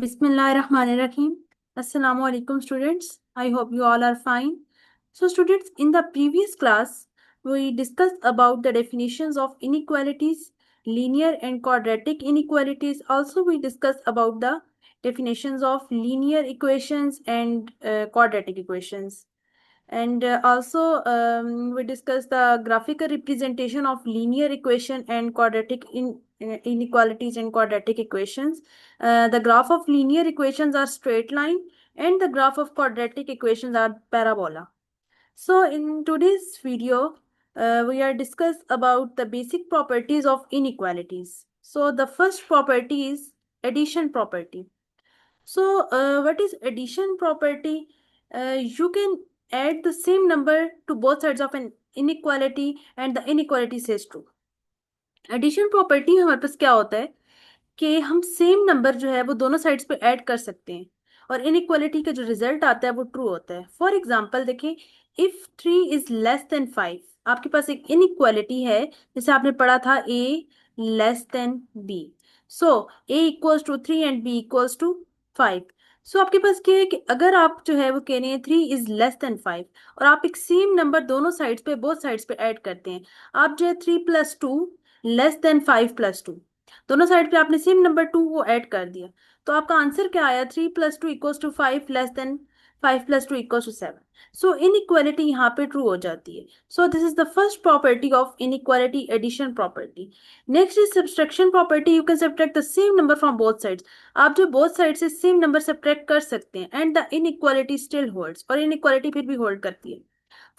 Bismillahirrahmanirrahim. Assalamu alaikum students. I hope you all are fine. So students, in the previous class, we discussed about the definitions of inequalities, linear and quadratic inequalities. Also, we discussed about the definitions of linear equations and quadratic equations. And also, we discussed the graphical representation of linear equation and quadratic inequalities and quadratic equations. The graph of linear equations are straight line, and the graph of quadratic equations are parabola. So in today's video, we are discuss about the basic properties of inequalities. So the first property is addition property. So, what is addition property? You can add the same number to both sides of an inequality and the inequality says true. Addition property में हमारे पास क्या होता है कि हम same number जो है वो दोनों साइड्स पे ऐड कर सकते हैं और इनइक्वालिटी का जो रिजल्ट आता है वो ट्रू होता है. फॉर एग्जांपल देखें, इफ 3 इज लेस देन 5, आपके पास एक इनइक्वालिटी है जैसे आपने पढ़ा था a less than b. So a equals to 3 and b equals to 5. So आपके पास क्या है कि अगर आप जो है वो कह रहे हैं 3 इज लेस देन 5 और आप एक सेम नंबर दोनों साइड्स पे बोथ साइड्स पे ऐड करते हैं, आप जो है 3 प्लस 2 लेस देन 5 प्लस 2, दोनों साइड पे आपने सेम नंबर 2 को ऐड कर दिया, तो आपका आंसर क्या आया? 3 plus 2 equals to 5 less than 5 plus 2 equals to 7. So inequality यहाँ पे ट्रू हो जाती है. So this is the first property of inequality, addition property. Next is subtraction property. You can subtract the same number from both sides. आप जो both side से same number subtract कर सकते हैं and the inequality still holds, और inequality फिर भी hold करती है.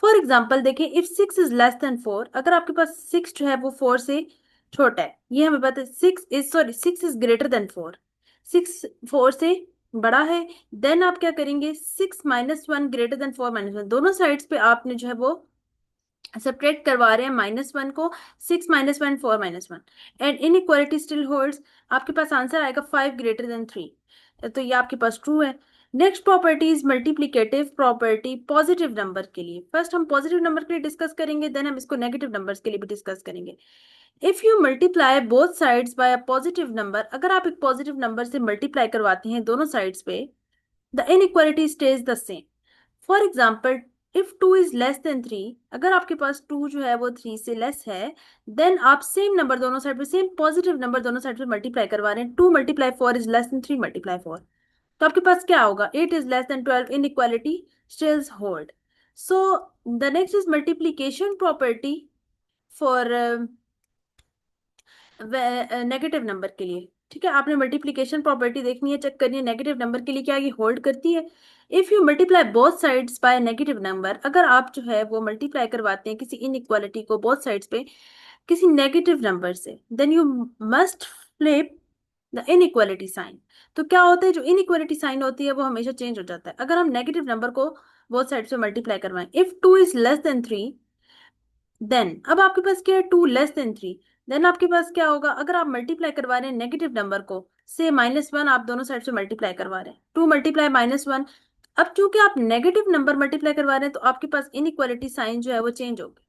फॉर एग्जाम्पल देखें, इफ 6 इज लेस देन 4, अगर आपके पास 6 जो है वो 4 से छोटा है, ये हमें पता है. 6 इज ग्रेटर देन 4, 6 4 से बड़ा है. देन आप क्या करेंगे? 6 माइनस 1 ग्रेटर देन 4 माइनस 1, दोनों साइड्स पे आपने जो है वो सेपरेट करवा रहे हैं -1 को. 6 minus 1 4 minus 1 and inequality still holds. आपके पास आंसर आएगा 5 ग्रेटर देन 3. तो ये आपके पास ट्रू है. Next property is multiplicative property positive number के लिए. फर्स्ट हम पॉजिटिव नंबर के लिए डिस्कस करेंगे, देन हम इसको नेगेटिव नंबर्स के लिए भी डिस्कस करेंगे. If you multiply both sides by a positive number, अगर आप एक पॉजिटिव नंबर से मल्टीप्लाई करवाते हैं दोनों साइड्स पे, the inequality stage the same. For example, if 2 is less than 3, अगर आपके पास 2 जो है वो 3 से लेस है, देन आप सेम नंबर दोनों साइड पे, सेम पॉजिटिव नंबर दोनों साइड पे मल्टीप्लाई करवा रहे हैं. 2 multiply 4 is less than 3 multiply 4. तो आपके पास क्या होगा? 8 is less then 12, inequality stills hold. So the next is multiplication property for negative number के लिए. ठीक है, आपने मल्टीप्लीकेशन प्रॉपर्टी देखनी है, चेक करनी है नेगेटिव नंबर के लिए क्या ये होल्ड करती है. If you multiply both sides by negative number, अगर आप जो है वो मल्टीप्लाई करवाते हैं किसी इनइक्वालिटी को बोथ साइड्स पे किसी नेगेटिव नंबर से, then you must flip the inequality sign. तो क्या होता है, जो इनइक्वालिटी साइन होती है वो हमेशा चेंज हो जाता है अगर हम नेगेटिव नंबर को बोथ साइड से मल्टीप्लाई करवाएं. If 2 is less than 3, then अब आपके पास क्या है? 2 लेस देन 3. देन आपके पास क्या होगा? अगर आप मल्टीप्लाई करवा रहे हैं नेगेटिव नंबर को से -1, आप दोनों साइड से मल्टीप्लाई करवा रहे हैं, 2 मल्टीप्लाई -1. अब चूंकि आप नेगेटिव नंबर मल्टीप्लाई करवा रहे हैं तो आपके पास इनइक्वालिटी साइन जो है वो चेंज हो गई.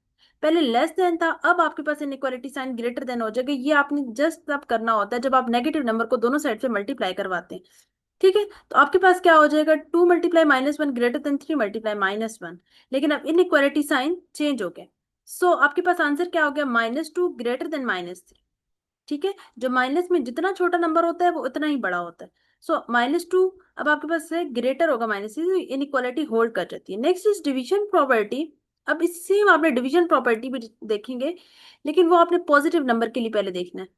पहले लेस देन था, अब आपके पास इनइक्वालिटी साइन ग्रेटर देन हो जाएगा. ये आपने जस्ट तब करना होता है जब आप नेगेटिव नंबर को दोनों साइड से मल्टीप्लाई करवाते हैं. ठीक है, तो आपके पास क्या हो जाएगा? 2 मल्टीप्लाई -1 ग्रेटर देन 3 मल्टीप्लाई -1. लेकिन अब इनइक्वालिटी साइन चेंज हो गया. सो आपके पास आंसर क्या हो गया? -2 ग्रेटर देन -3. ठीक है, जो माइनस में जितना छोटा नंबर होता है वो उतना ही बड़ा होता है. सो -2 अब आपके पास है ग्रेटर होगा -3, इनइक्वालिटी होल्ड कर जाती है. Next is division property. अब इससे हम आपने डिवीजन प्रॉपर्टी भी देखेंगे, लेकिन वो आपने पॉजिटिव नंबर के लिए पहले देखना है.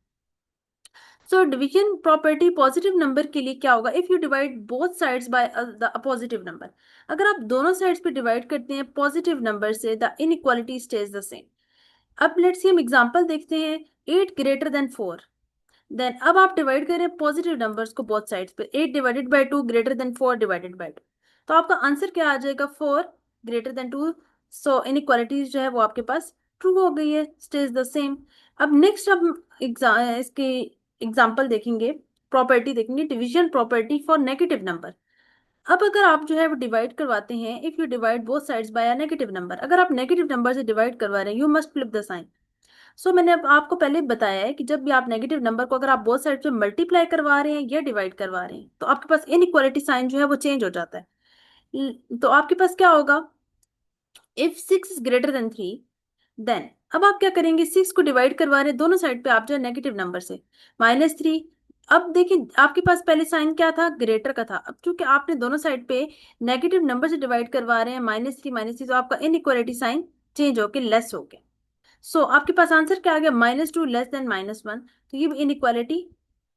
So division property positive number के लिए क्या होगा? If you divide both sides by the positive number, अगर आप दोनों साइड्स पे डिवाइड करते हैं पॉजिटिव नंबर से, the inequality stage the same. अब लेट्स सी हम एग्जांपल देखते हैं. 8 ग्रेटर देन 4, देन अब आप डिवाइड करें पॉजिटिव नंबर्स को बोथ साइड्स पे. 8 divided by 2 greater than 4 divided by 2. तो आपका आंसर क्या आ जाएगा? 4 ग्रेटर देन 2. सो इनइक्वालिटी जो है वो आपके पास ट्रू हो गई है, स्टेज द सेम. अब नेक्स्ट हम इसके एग्जाम्पल देखेंगे, प्रॉपर्टी देखेंगे, division property for negative number. अब अगर आप जो है वो डिवाइड करवाते हैं, if you divide both sides by a negative number, अगर आप नेगेटिव नंबर से डिवाइड करवा रहे हैं, you must flip the sign. So मैंने अब आपको पहले बताया है कि जब भी आप नेगेटिव नंबर को अगर आप बोथ साइड पे मल्टीप्लाई करवा रहे हैं या डिवाइड करवा रहे हैं तो आपके पास इनइक्वालिटी साइन जो है वो चेंज हो जाता है। तो आपके पास क्या होगा, if 6 is greater than 3 then, अब आप क्या करेंगे, 6 को डिवाइड करवा रहे हैं दोनों साइड पे आप जो है नेगेटिव नंबर से, -3। अब देखिए आपके पास पहले साइन क्या था, ग्रेटर का था। अब क्योंकि आपने दोनों साइड पे नेगेटिव नंबर से डिवाइड करवा रहे हैं, -3 -3, तो आपका इनइक्वालिटी साइन चेंज होके लेस हो गया। सो आपके पास आंसर क्या आ गया, -2 लेस देन -1। तो ये इनइक्वालिटी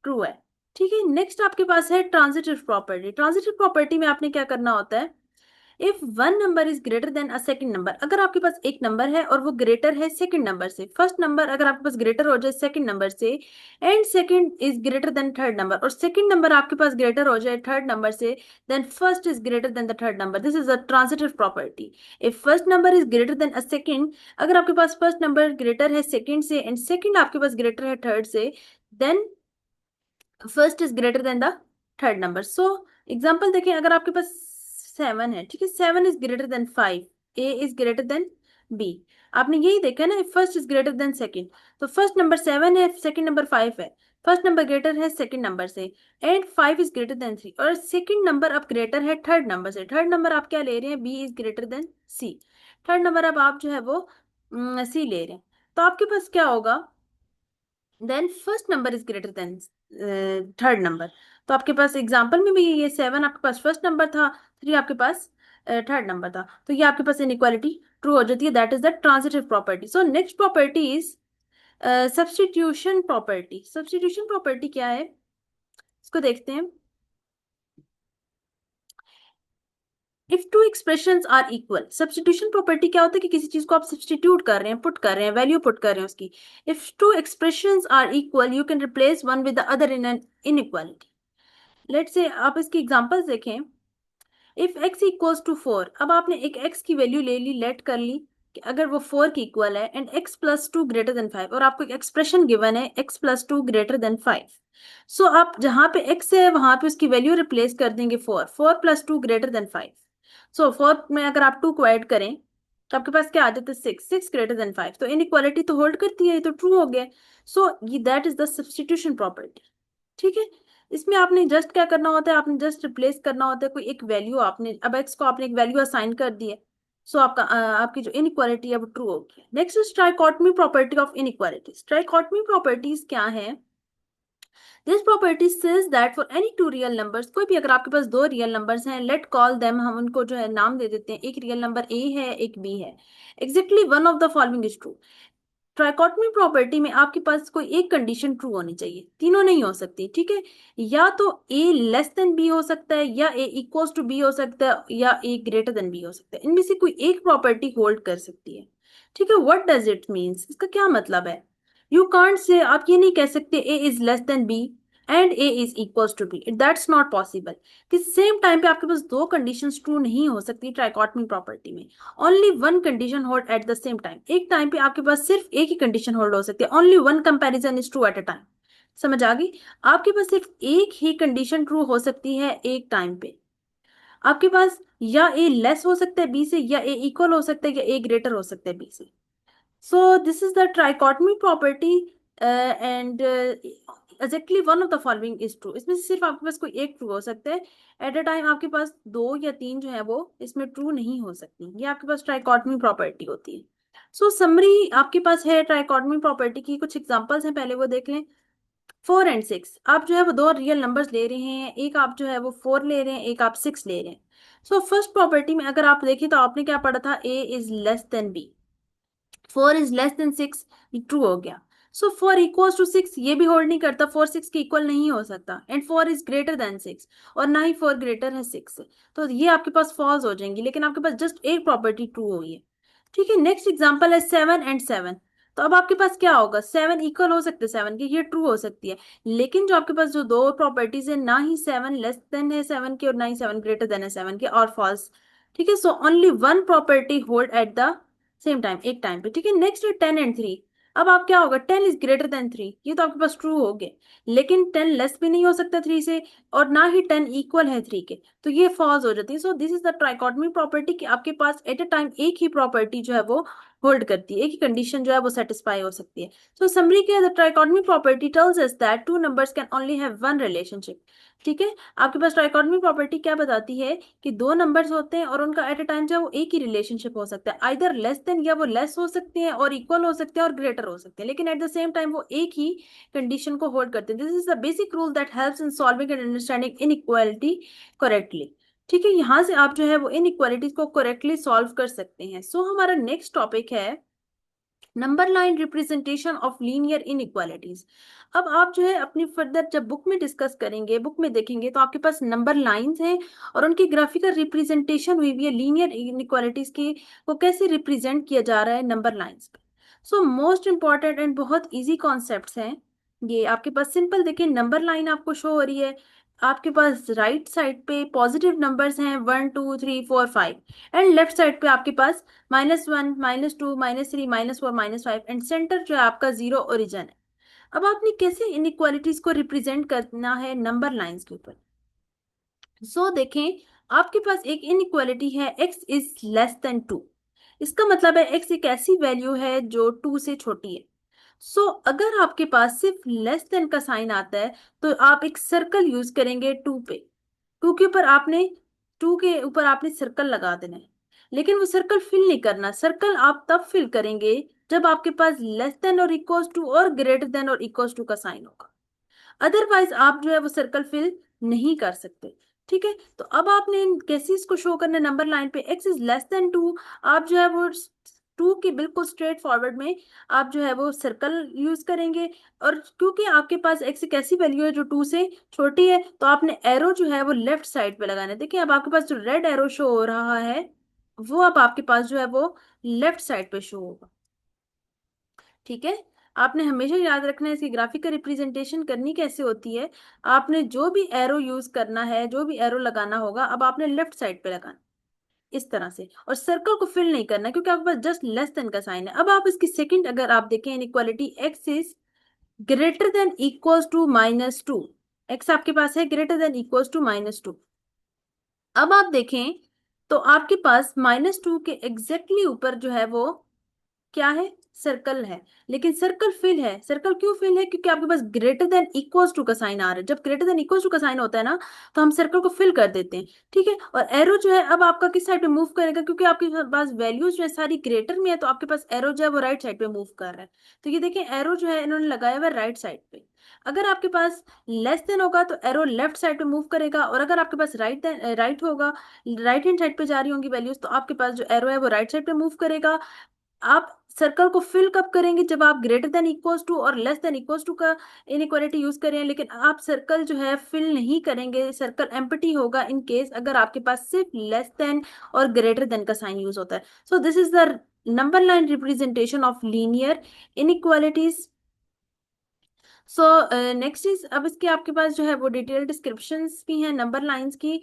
ट्रू है। ठीक है, नेक्स्ट आपके पास है ट्रांजिटिव प्रॉपर्टी। ट्रांजिटिव प्रॉपर्टी में आपने क्या करना होता है, if one number is greater than a second number, अगर आपके पास एक नंबर है और वो ग्रेटर है सेकंड नंबर से, फर्स्ट नंबर अगर आपके पास ग्रेटर हो जाए सेकंड नंबर से, and second is greater than third number, और सेकंड नंबर आपके पास ग्रेटर हो जाए थर्ड नंबर से, then first is greater than the third number, this is a transitive property. If first number is greater than a second, अगर आपके पास first number greater है सेकंड से एंड सेकंड आपके पास ग्रेटर है थर्ड से, then first is greater than the third number. So example देखें, अगर आपके पास 7 है, ठीक है, 7 is greater than 5, A is greater than B. आपने यही देखा ना, first is greater than second, तो फर्स्ट नंबर 7 है, सेकंड नंबर 5 है, फर्स्ट नंबर ग्रेटर है सेकंड नंबर से, एंड 5 इज ग्रेटर देन 3, और सेकंड नंबर अब ग्रेटर है थर्ड नंबर से, थर्ड नंबर आप क्या ले रहे हैं, B is greater than C, third number अब आप जो है वो सी ले रहे हैं। तो आपके पास क्या होगा, then first number is greater than third number. तो आपके पास एग्जाम्पल में भी ये 7 आपके पास फर्स्ट नंबर था, 3 आपके पास थर्ड नंबर था, तो ये आपके पास इनइक्वालिटी ट्रू हो जाती है। That is the transitive property. So next property is substitution property. Substitution property क्या है, इसको देखते हैं। If two expressions are equal, substitution property क्या होता है कि किसी चीज को आप सब्स्टिट्यूट कर रहे हैं, पुट कर रहे हैं, वैल्यू पुट कर रहे हैं उसकी। If two expressions are equal you can replace one with the other in an inequality. Let say आप इसकी एग्जांपल्स देखें। इफ x इक्वल्स टू 4, अब आपने एक x की वैल्यू ले ली, लेट कर ली कि अगर वो 4 की इक्वल है, एंड x+2 ग्रेटर देन 5, और आपको एक एक्सप्रेशन गिवन है x+2 ग्रेटर देन 5। सो आप जहां पे x है वहां पे उसकी वैल्यू रिप्लेस कर देंगे 4, 4+2 ग्रेटर देन 5। सो 4 में अगर आप 2 को ऐड करें तो आपके पास क्या आ जाता है, 6, 6 ग्रेटर देन 5। तो इनइक्वालिटी तो होल्ड करती है, ये तो ट्रू हो गया। So that is the substitution property. ठीक है, इसमें आपने जस्ट क्या करना होता है, आपने जस्ट रिप्लेस करना होता है कोई एक वैल्यू, आपने अब एक्स को आपने एक वैल्यू असाइन कर दी है। सो आपका आपकी जो इनइक्वालिटी है वो ट्रू होगी। Next is trichotomy property of inequalities. Trichotomy properties क्या है, this property says that for any two real numbers, कोई भी अगर आपके पास दो रियल नंबर्स हैं, लेट कॉल देम, हम उनको जो है नाम दे देते हैं, एक रियल नंबर ए है एक बी है, exactly one of the following is true. Trichotomy property में आपके पास कोई एक कंडीशन ट्रू होनी चाहिए, तीनों नहीं हो सकती। ठीक है, या तो ए लेस देन बी हो सकता है, या ए इक्वल्स टू बी हो सकता है, या ए ग्रेटर देन बी हो सकता है, इनमें से कोई एक प्रॉपर्टी होल्ड कर सकती है। ठीक है, व्हाट डज इट मीन्स, इसका क्या मतलब है, यू कांट से, आप ये नहीं कह सकते A is less than B and A is equals to B, that's not possible. कि सेम टाइम पे आपके पास दो कंडीशंस ट्रू नहीं हो सकती ट्राइकोटमी प्रॉपर्टी में। Only one condition hold at the same time, एक टाइम पे आपके पास सिर्फ एक ही कंडीशन होल्ड हो सकती है, only one comparison is true at a time. समझ आ गई, आपके पास सिर्फ एक ही कंडीशन ट्रू हो सकती है एक टाइम पे। आपके पास या ए लेस हो सकता है बी से, या ए इक्वल हो सकता है, या ए ग्रेटर हो सकता है बी से। So this is the trichotomy property and exactly one of the following is true। इसमें से सिर्फ आपके पास कोई एक ट्रू हो सकता है एट अ टाइम, आपके पास दो या तीन जो है वो इसमें ट्रू नहीं हो सकती, ये आपके पास ट्राइकोटमी प्रॉपर्टी होती है। सो समरी आपके पास है ट्राइकोटमी प्रॉपर्टी की, कुछ एग्जांपल्स हैं, पहले वो देख लें। 4 एंड 6, आप जो है वो दो रियल नंबर्स ले रहे हैं, एक आप जो है वो 4 ले रहे हैं, एक आप 6 ले रहे हैं। सो फर्स्ट प्रॉपर्टी में अगर आप देखें तो आपने क्या पढ़ा था, A is less than B, 4 is less than 6, true हो गया। सो 4 इक्वल्स टू 6, ये भी होल्ड नहीं करता, 4 6 के इक्वल नहीं हो सकता, एंड 4 इज ग्रेटर देन 6, और ना ही 4 ग्रेटर है 6 से, तो ये आपके पास फॉल्स हो जाएंगी, लेकिन आपके पास जस्ट एक प्रॉपर्टी ट्रू हुई है। ठीक है, नेक्स्ट एग्जांपल है 7 एंड 7। तो अब आपके पास क्या होगा, 7 इक्वल हो सकते हैं 7 के, ये ट्रू हो सकती है, लेकिन जो आपके पास जो दो प्रॉपर्टीज है, ना ही 7 लेस देन है 7 के, और ना ही 7 ग्रेटर देन है 7 के, और फॉल्स। ठीक है, so only one property hold at the same time, एक टाइम पे। ठीक है, नेक्स्ट है 10 एंड 3। अब आप क्या होगा, 10 इज ग्रेटर देन 3, ये तो आपके पास ट्रू हो गए, लेकिन 10 लेस भी नहीं हो सकता 3 से, और ना ही 10 इक्वल है 3 के, तो ये फॉल्स हो जाती है। So this is the trichotomy property कि आपके पास एट अ टाइम एक ही प्रॉपर्टी जो है वो होल्ड करती है, एक ही कंडीशन जो है वो सेटिस्फाई हो सकती है। सो समरी के the trichotomy property tells us that two numbers can only have one relationship. ठीक है, आपके पास ट्राइकोटोमी प्रॉपर्टी क्या बताती है कि दो नंबर्स होते हैं और उनका एट अ टाइम जो है वो एक ही रिलेशनशिप हो सकता है, आइदर लेस देन, या वो लेस हो सकते हैं और इक्वल हो सकते हैं और ग्रेटर हो सकते हैं, लेकिन एट द सेम टाइम वो एक ही कंडीशन को होल्ड करते हैं। This is the basic rule that helps in solving and understanding inequality correctly. ठीक है, यहाँ से आप जो है वो इनइक्वालिटीज को करेक्टली सॉल्व कर सकते हैं। सो हमारा नेक्स्ट टॉपिक है number line representation of linear inequalities. अब आप जो है अपनी फर्दर जब बुक में डिस्कस करेंगे, बुक में देखेंगे तो आपके पास नंबर लाइंस हैं और उनकी ग्राफिकल रिप्रेजेंटेशन हुई हुई है लीनियर इनइक्वालिटीज की, वो कैसे रिप्रेजेंट किया जा रहा है नंबर लाइंस पे। सो मोस्ट इंपॉर्टेंट एंड बहुत इजी कॉन्सेप्ट्स हैं ये। आपके पास सिंपल देखिए, नंबर लाइन आपको शो हो रही है, आपके पास राइट साइड पे पॉजिटिव नंबर्स हैं 1 2 3 4 5, एंड लेफ्ट साइड पे आपके पास -1 -2 -3 -4 -5, एंड सेंटर जो है आपका जीरो ओरिजिन है। अब आपने कैसे इनइक्वालिटीज को रिप्रेजेंट करना है नंबर लाइंस के ऊपर। देखें, आपके पास एक इनइक्वालिटी है x इज लेस देन 2। इसका मतलब है x एक ऐसी वैल्यू है जो 2 से छोटी है। अगर आपके पास सिर्फ लेस देन का साइन आता है तो आप एक सर्कल यूज करेंगे 2 पे। 2 के ऊपर आपने 2 के ऊपर आपने सर्कल लगा देना है, लेकिन वो सर्कल फिल नहीं करना। सर्कल आप तब फिल करेंगे जब आपके पास लेस देन और इक्वल्स टू और ग्रेटर देन और इक्वल्स टू का साइन होगा, अदरवाइज आप जो है वो सर्कल फिल नहीं कर सकते। ठीक है, तो अब आपने कैसे इसको शो करना है नंबर लाइन पे, x इज लेस देन 2। आप जो है वो 2 के बिल्कुल स्ट्रेट फॉरवर्ड में आप जो है वो सर्कल यूज करेंगे, और क्योंकि आपके पास x एक ऐसी वैल्यू है जो 2 से छोटी है तो आपने एरो जो है वो लेफ्ट साइड पे लगाना है। देखिए अब आपके पास जो रेड एरो शो हो रहा है वो अब आपके पास जो है वो लेफ्ट साइड पे शो होगा। ठीक है, आपने हमेशा याद रखना है इसकी ग्राफिकल रिप्रेजेंटेशन करनी कैसे होती है। आपने जो भी एरो यूज करना है, जो भी एरो लगाना होगा, अब आपने लेफ्ट साइड पे लगाना इस तरह से, और सर्कल को फिल नहीं करना क्योंकि आपके पास जस्ट लेस देन का साइन है। अब आप इसकी सेकंड अगर आप देखें inequality, X is greater than equals to -2। X आपके पास है ग्रेटर देन इक्वल्स टू -2। अब आप देखें तो आपके पास -2 के एग्जैक्टली ऊपर जो है वो क्या है, सर्कल है, लेकिन सर्कल फिल है। सर्कल क्यों फिल है, क्योंकि आपके पास ग्रेटर देन इक्वल्स टू का साइन आ रहा है। जब ग्रेटर देन इक्वल्स टू का साइन होता है ना तो हम सर्कल को फिल कर देते हैं। ठीक है, और एरो जो है अब आपका किस साइड पे मूव करेगा, क्योंकि आपके पास वैल्यूज जो है सारी ग्रेटर में है तो आपके पास एरो जो है वो राइट साइड पे मूव कर रहा है। तो ये देखें, एरो जो है इन्होंने लगाया हुआ है राइट साइड पे। अगर आपके पास लेस देन होगा तो एरो लेफ्ट साइड पे मूव करेगा, और अगर आपके पास राइट होगा, राइट हैंड साइड पे जा रही होंगी वैल्यूज, तो आपके पास जो एरो है वो राइट साइड पे मूव करेगा। आप सर्कल को फिल कब करेंगे, जब आप ग्रेटर देन इक्वल्स टू और लेस देन इक्वल्स टू का इनइक्वालिटी यूज करें, लेकिन आप सर्कल जो है फिल नहीं करेंगे। सर्कल एम्प्टी होगा इन केस अगर आपके पास सिर्फ लेस देन और ग्रेटर देन का साइन यूज होता है। So this is the number line representation of linear inequalities. So next is, अब इसके आपके पास जो है वो डिटेल डिस्क्रिप्शंस भी हैं नंबर लाइंस की।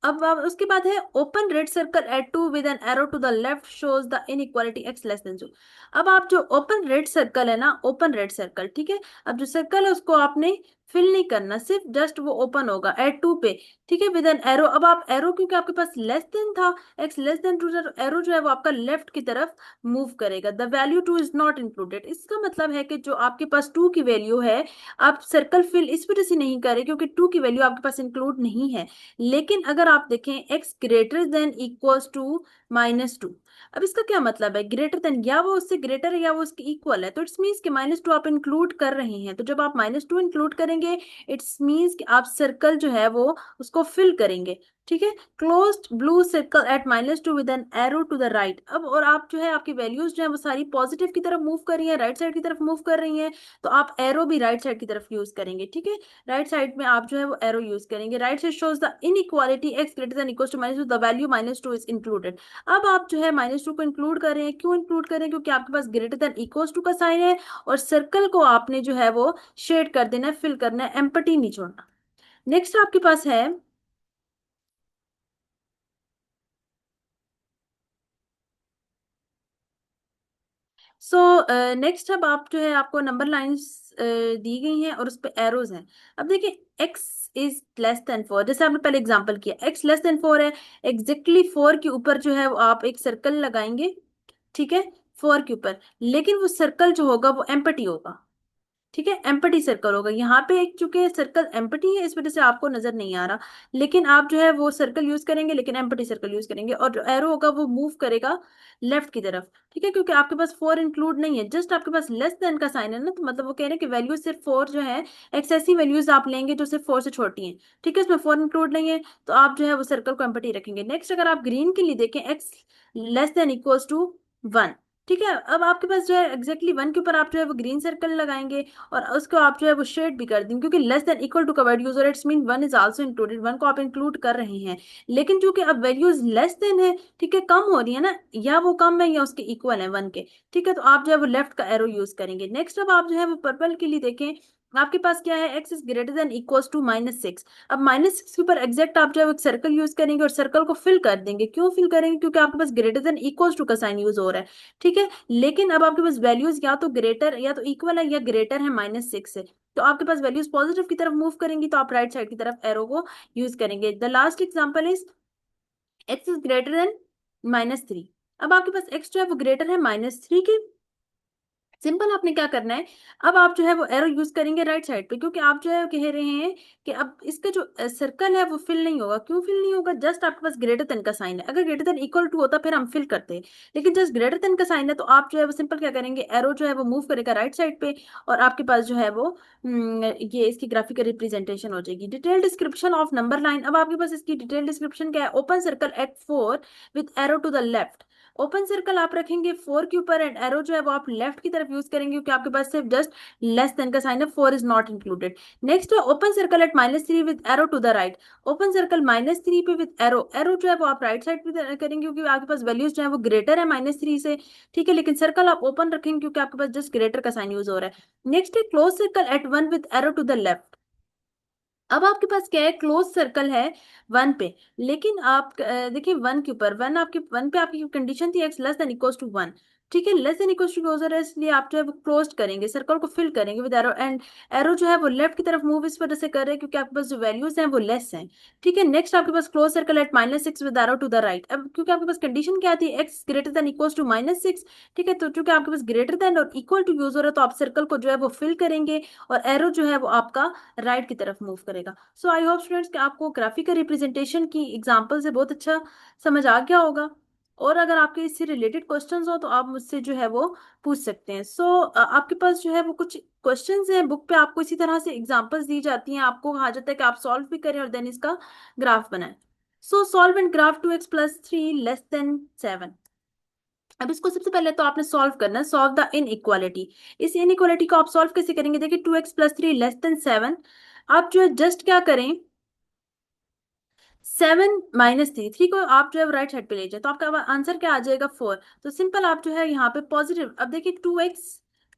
अब उसके बाद है open red circle at 2 with an arrow to the left shows the inequality X less than 2। अब आप जो ओपन रेड सर्कल है ना, ओपन रेड सर्कल, ठीक है, अब जो सर्कल है उसको आपने फिल नहीं करना, सिर्फ जस्ट वो ओपन होगा एट 2 पे। ठीक है, विद एन एरो, अब आप एरो क्योंकि आपके पास लेस देन था, एक्स लेस देन 2, एरो जो है वो आपका लेफ्ट की तरफ मूव करेगा। The value 2 is not included, इसका मतलब है कि जो आपके पास 2 की वैल्यू है आप सर्कल फिल इस वजह से नहीं करें क्योंकि 2 की वैल्यू आपके पास इंक्लूड नहीं है। लेकिन अगर आप देखें x greater than equals to -2, अब इसका क्या मतलब है, ग्रेटर देन या वो उससे ग्रेटर है या वो उसके इक्वल है, तो इट्स मीन्स कि -2 आप इंक्लूड कर रहे हैं। तो जब आप -2 इंक्लूड करेंगे इट्स मीन्स कि आप सर्कल जो है वो उसको फिल करेंगे। ठीक है, closed blue circle at -2 with an arrow to the right. अब और आप जो है आपकी वैल्यूज जो है वो सारी पॉजिटिव की तरफ मूव कर रही है, राइट साइड की तरफ मूव कर रही हैं, तो आप एरो भी राइट साइड की तरफ यूज करेंगे। ठीक है, राइट साइड में आप जो है वो एरो यूज करेंगे। Right side shows the inequality X greater than equals to -2, the value -2 is included. अब आप जो है -2 को इंक्लूड कर रहे हैं, क्यों इंक्लूड कर रहे हैं, क्योंकि आपके पास ग्रेटर देन इक्वल्स टू का साइन है, और सर्कल को आपने जो है वो शेड कर देना है, फिल करना है, एम्पटी नहीं छोड़ना। नेक्स्ट आपके पास है सो नेक्स्ट, अब आप जो है आपको नंबर लाइंस दी गई हैं और उस पे एरोज हैं। अब देखिए x इज लेस देन 4, जैसे आपने पहले एग्जांपल किया, x लेस देन 4 है, एग्जैक्टली 4 के ऊपर जो है वो आप एक सर्कल लगाएंगे। ठीक है, 4 के ऊपर, लेकिन वो सर्कल जो होगा वो एम्प्टी होगा। ठीक है, एम्प्टी सर्कल होगा। यहाँ पे एक चूंकि सर्कल एम्प्टी है, इस वजह से आपको नजर नहीं आ रहा, लेकिन आप जो है वो सर्कल यूज करेंगे, लेकिन एम्प्टी सर्कल यूज करेंगे, और जो एरो होगा वो मूव करेगा लेफ्ट की तरफ। ठीक है, क्योंकि आपके पास 4 इंक्लूड नहीं है, जस्ट आपके पास लेस देन का साइन है ना, तो मतलब वो कह रहे हैं कि वैल्यू सिर्फ 4 जो है, एक्सेसिव वैल्यूज आप लेंगे जो सिर्फ 4 से छोटी हैं। ठीक है, इसमें 4 इंक्लूड नहीं है, तो आप जो है वो सर्कल को एम्प्टी रखेंगे। नेक्स्ट अगर आप ग्रीन के लिए देखें, X less than equals to 1। ठीक है, अब आपके पास जो है एग्जैक्टली 1 के ऊपर आप जो है वो ग्रीन सर्कल लगाएंगे, और उसको आप जो है वो शेड भी कर देंगे, क्योंकि लेस देन इक्वल टू का वर्ड यूज हो रहा है, it's mean 1 is also included, 1 को आप इंक्लूड कर रहे हैं। लेकिन चूंकि अब वैल्यूज लेस देन है, ठीक है, कम हो रही है ना, या वो कम है या उसके इक्वल है 1 के। ठीक है, तो आप जो है वो लेफ्ट का एरो यूज करेंगे। नेक्स्ट अब आप जो है वो पर्पल के लिए देखें, आपके पास क्या है, x is greater than equals to -6। अब -6 के ऊपर एग्जैक्ट आप जो है एक सर्कल यूज करेंगे और सर्कल को फिल कर देंगे। क्यों फिल करेंगे? क्योंकि आपके पास ग्रेटर देन इक्वल्स टू का साइन यूज हो रहा है। ठीक है, लेकिन अब आपके पास वैल्यूज या तो ग्रेटर या तो इक्वल है या ग्रेटर है -6 से, तो आपके पास वैल्यूज पॉजिटिव की तरफ मूव करेंगी, तो आप राइट साइड की तरफ एरो को यूज करेंगे। The last example is x is greater than -3। अब आपके पास एक्स जो है वो ग्रेटर है -3 के। सिंपल आपने क्या करना है, अब आप जो है वो एरो यूज करेंगे राइट साइड पे, क्योंकि आप जो है कह रहे हैं कि अब इसका जो सर्कल है वो फिल नहीं होगा। क्यों फिल नहीं होगा? जस्ट आपके पास ग्रेटर देन का साइन है, अगर ग्रेटर देन इक्वल टू होता फिर हम फिल करते हैं, लेकिन जस्ट ग्रेटर देन का साइन है, तो आप जो है वो सिंपल क्या करेंगे, एरो जो है वो मूव करेगा राइट साइड पे, और आपके पास जो है वो ये इसकी ग्राफिकल रिप्रेजेंटेशन हो जाएगी। Detail description of number line, अब आपके पास इसकी डिटेल डिस्क्रिप्शन क्या है, open circle at 4 with arrow to the left. Open circle आप रखेंगे 4 के ऊपर, एंड एरो जो है वो आप लेफ्ट की तरफ यूज करेंगे, क्योंकि आपके पास सिर्फ जस्ट लेस देन का साइन है, 4 इज नॉट इंक्लूडेड। नेक्स्ट है open circle at -3 with arrow to the right. Open circle -3 पे विद एरो, एरो जो है वो आप राइट साइड पे करेंगे, क्योंकि आपके पास वैल्यूज जो है वो ग्रेटर है -3 से। ठीक है, लेकिन सर्कल आप ओपन रखेंगे क्योंकि आपके पास जस्ट ग्रेटर का साइन यूज हो रहा है। नेक्स्ट है close circle at 1 with arrow to the left. अब आपके पास क्या है, क्लोज सर्कल है 1 पे, लेकिन आप देखिए 1 के ऊपर, 1 आपके 1 पे आपकी कंडीशन थी X less than equals to 1। ठीक है, less than equals to closer है, इसलिए आप जो है वो क्लोज करेंगे, सर्कल को फिल करेंगे विद एरो, एंड एरो जो है वो लेफ्ट की तरफ मूव इस वजह से कर रहे हैं क्योंकि आपके पास जो वैल्यूज हैं वो लेस हैं। ठीक है, नेक्स्ट आपके पास close circle at -6 with arrow to the right. अब क्योंकि आपके पास कंडीशन क्या थी, x greater than equals to -6। ठीक है, तो चूंकि आपके पास ग्रेटर देन और इक्वल टू यूज हो रहा है, तो आप सर्कल को जो है वो फिल करेंगे, और एरो जो है वो आपका राइट की तरफ मूव करेगा। सो आई होप स्टूडेंट्स कि आपको ग्राफिकल रिप्रेजेंटेशन की एग्जांपल से बहुत अच्छा समझ आ गया होगा, और अगर आपके इससे रिलेटेड क्वेश्चंस हो तो आप मुझसे जो है वो पूछ सकते हैं। सो आपके पास जो है वो कुछ क्वेश्चंस हैं बुक पे, आपको इसी तरह से एग्जांपल्स दी जाती हैं, आपको कहा जाता है कि आप सॉल्व भी करें और देन इसका ग्राफ बनाएं। सो solve and graph 2x + 3 less then 7। अब इसको सबसे पहले तो आपने सॉल्व करना है, सॉल्व द इनइक्वालिटी। इस इनइक्वालिटी को आप सॉल्व कैसे करेंगे, देखिए 2x + 3 लेस देन 7। आप जो है जस्ट क्या करें, 7 - 3 को आप जो है राइट साइड पे ले जाए, तो आपका आंसर क्या आ जाएगा, 4। तो सिंपल आप जो है यहाँ पे पॉजिटिव, अब देखिए 2x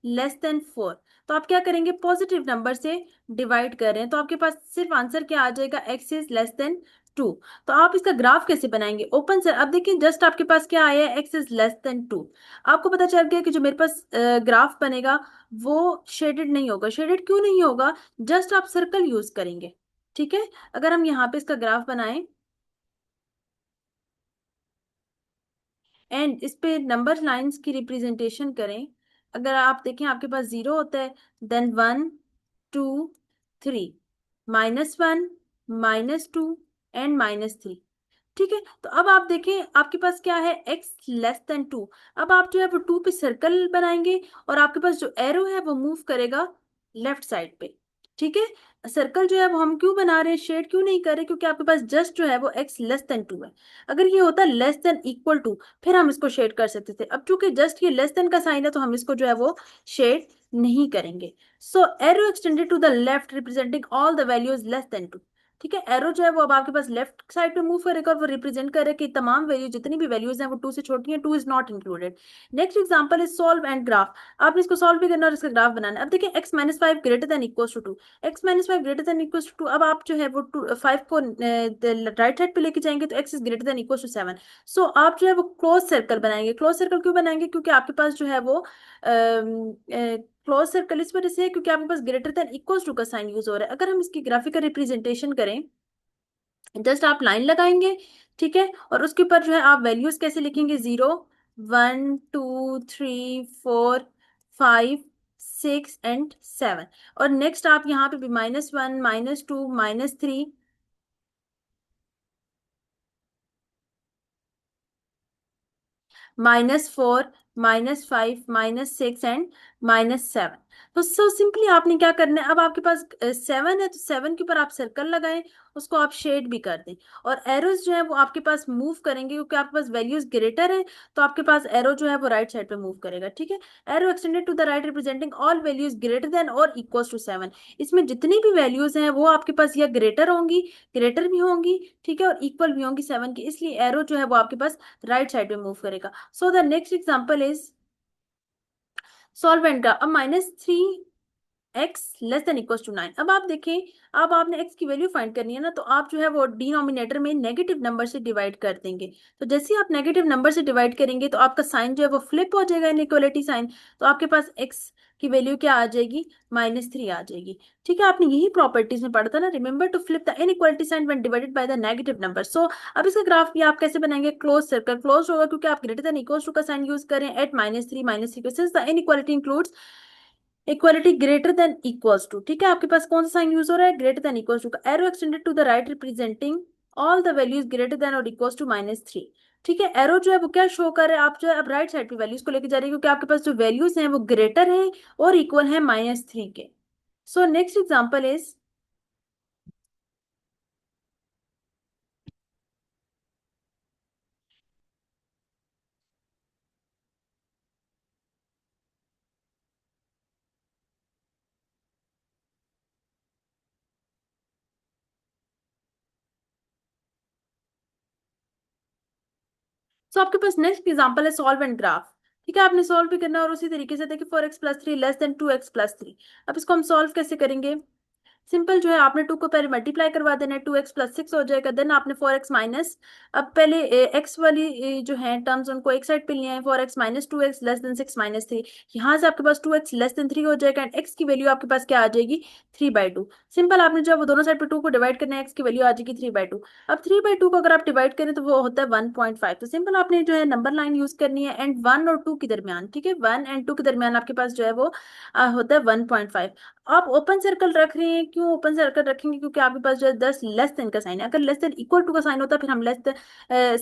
< 4, तो आप क्या करेंगे, पॉजिटिव नंबर से डिवाइड कर रहे हैं, तो आपके पास सिर्फ आंसर क्या आ जाएगा, x इज लेस देन 2। तो आप इसका ग्राफ कैसे बनाएंगे, ओपन सर, अब देखिए जस्ट आपके पास क्या आया है, x इज लेस देन 2। आपको पता चल गया कि जो मेरे पास ग्राफ बनेगा वो शेडेड नहीं होगा। शेडेड क्यों नहीं होगा, जस्ट आप सर्कल यूज करेंगे। ठीक है, अगर हम यहाँ पे इसका ग्राफ बनाएं एंड इस पे नंबर लाइंस की रिप्रेजेंटेशन करें, अगर आप देखें आपके पास 0 होता है, देन 1 2 3, -1 -2 एंड -3। ठीक है, तो अब आप देखें आपके पास क्या है, x लेस देन 2। अब आप जो है वो 2 पे सर्कल बनाएंगे, और आपके पास जो एरो है वो मूव करेगा लेफ्ट साइड पे। ठीक है, सर्कल जो है वो हम क्यों बना रहे हैं, शेड क्यों नहीं कर रहे, क्योंकि आपके पास जस्ट जो है वो x लेस देन 2 है। अगर ये होता लेस देन इक्वल टू, फिर हम इसको शेड कर सकते थे। अब चूंकि जस्ट ये लेस देन का साइन है, तो हम इसको जो है वो शेड नहीं करेंगे। So arrow extended to the left representing all the values less than 2। ठीक है, एरो जो है वो अब आपके पास लेफ्ट साइड पे मूव करेगा, और वो रिप्रेजेंट करेगा कि तमाम वैल्यू जितनी भी वैल्यूज हैं वो 2 से छोटी हैं, 2 is not included. Next example is solve and graph. आपने इसको सॉल्व भी करना और इसका ग्राफ बनाना है। अब देखिए x - 5 greater than equals to 2, x - 5 greater than equals to 2। अब आप जो है वो 5 को राइट साइड पे लेके जाएंगे, तो x is greater than equals to 7। So आप जो है वो क्लोज सर्कल बनाएंगे। क्लोज सर्कल क्यों बनाएंगे, क्योंकि आपके पास जो है वो क्लोज सर्कल इस वजह से है क्योंकि आपके पास ग्रेटर देन इक्वल्स टू का साइन यूज हो रहा है। अगर हम इसकी ग्राफिकल रिप्रेजेंटेशन करें, जस्ट आप लाइन लगाएंगे, ठीक है, और उसके ऊपर जो है आप वैल्यूज कैसे लिखेंगे, 0 1 2 3 4 5 6 एंड 7। और नेक्स्ट आप यहाँ पे भी -1 -2 -3 -4 -5 -6 एंड -7। तो सो सिंपली आपने क्या करना है, अब आपके पास 7 है तो 7 के ऊपर आप सर्कल लगाएं, उसको आप शेड भी कर दें। और एरोज जो है वो आपके पास मूव करेंगे, क्योंकि आपके पास वैल्यूज ग्रेटर है तो आपके पास एरो जो है वो राइट साइड पे मूव करेगा। ठीक है, arrow extended to the right representing all values greater than और इक्वल टू 7। इसमें जितनी भी वैल्यूज हैं वो आपके पास या ग्रेटर होंगी, ग्रेटर भी होंगी, ठीक है, और इक्वल भी होंगी 7 की, इसलिए एरो जो है वो आपके पास राइट साइड पे मूव करेगा। So the next example is solvent का। अब -3x < 9। अब आप देखें, अब आपने x की वैल्यू फाइंड करनी है ना, तो आप जो है वो डिनोमिनेटर में नेगेटिव नंबर से डिवाइड कर देंगे। तो जैसे ही आप नेगेटिव नंबर से डिवाइड करेंगे तो आपका साइन जो है वो फ्लिप हो जाएगा, इनइक्वालिटी साइन। तो आपके पास x की वैल्यू क्या आ जाएगी, -3 आ जाएगी। ठीक है, आपने यही प्रॉपर्टीज में पढ़ा था ना, remember to flip the inequality sign when divided by the negative number. So अब इसका ग्राफ भी आप कैसे बनाएंगे, क्लोज सर्कल क्लोज होगा, क्योंकि आप ग्रेटर देन इक्वल टू का साइन यूज करें at -3 since the inequality includes equality greater than equals to. ठीक है, आपके पास कौन सा साइन यूज हो रहा है, ग्रेटर देन इक्वल्स टू का। Arrow extended to the right representing all the values greater than और इक्वल्स टू -3। ठीक है, एरो जो है वो क्या शो कर रहा है, आप जो है अब राइट साइड पे वैल्यूज को लेके जा रहे हैं, क्योंकि आपके पास जो वैल्यूज हैं वो ग्रेटर है और इक्वल है -3 के। सो नेक्स्ट एग्जाम्पल इज, सो आपके पास नेक्स्ट एग्जांपल है सॉल्व एंड ग्राफ। ठीक है, आपने सॉल्व भी करना है और उसी तरीके से देखिए 4x + 3 < 2x + 3। अब इसको हम सॉल्व कैसे करेंगे, सिंपल जो है आपने 2 को पहले मल्टीप्लाई करवा देना है, 2x + 6 हो जाएगा। देन आपने 4x माइनस, अब पहले x वाली जो है टर्म्स उनको एक साइड पे लिए हैं, 4x - 2x < 6 - 3। यहाँ से आपके पास 2x < 3 हो जाएगा एंड x की वैल्यू आपके पास क्या आ जाएगी, 3/2। सिंपल, आपने जो है वो दोनों साइड पे 2 को डिवाइड करना है, x की वैल्यू आ जाएगी 3/2। अब 3/2 को अगर आप डिवाइड करें तो वो होता है 1.5। तो सिंपल आपने जो है नंबर लाइन यूज करनी है एंड 1 और 2 के दरमियान, ठीक है, 1 एंड 2 के दरमियान आपके पास जो है वो होता है 1.5। आप ओपन सर्कल रख रहे हैं, क्यों ओपन सर्कल रखेंगे, क्योंकि आपके पास जो है 10 लेस देन का साइन है। अगर लेस देन इक्वल टू का साइन होता फिर हम लेस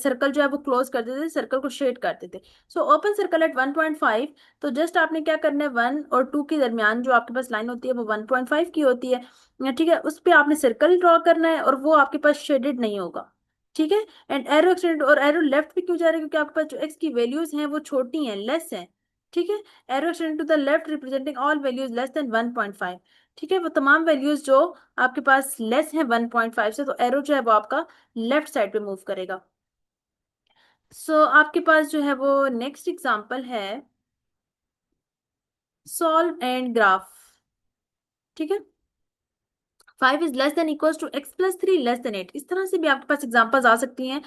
सर्कल जो है वो क्लोज कर देते, सर्कल को शेड कर देते। So open circle eight 1.5। तो जस्ट आपने क्या करना है, 1 और 2 के दरमियान जो आपके पास लाइन होती है वो 1.5 की होती है। ठीक है, उस पर आपने सर्कल ड्रॉ करना है और वो आपके पास शेडेड नहीं होगा। ठीक है, एंड एरो एक्सटेंड, और एरो लेफ्ट पे क्यों जा रहा है, क्योंकि आपके पास जो एक्स की वैल्यूज हैं वो छोटी हैं, लेस हैं। ठीक है, arrow extend to the left representing all values less than 1.5। ठीक है, वो तमाम वैल्यूज जो आपके पास लेस है 1.5 से, तो एरो जो है वो आपका लेफ्ट साइड पे मूव करेगा। आपके पास जो है वो नेक्स्ट एग्जांपल है सॉल्व एंड ग्राफ। ठीक है, 5 is less than equals to x + 3 < 8। इस तरह से भी आपके पास एग्जांपल्स आ सकती हैं।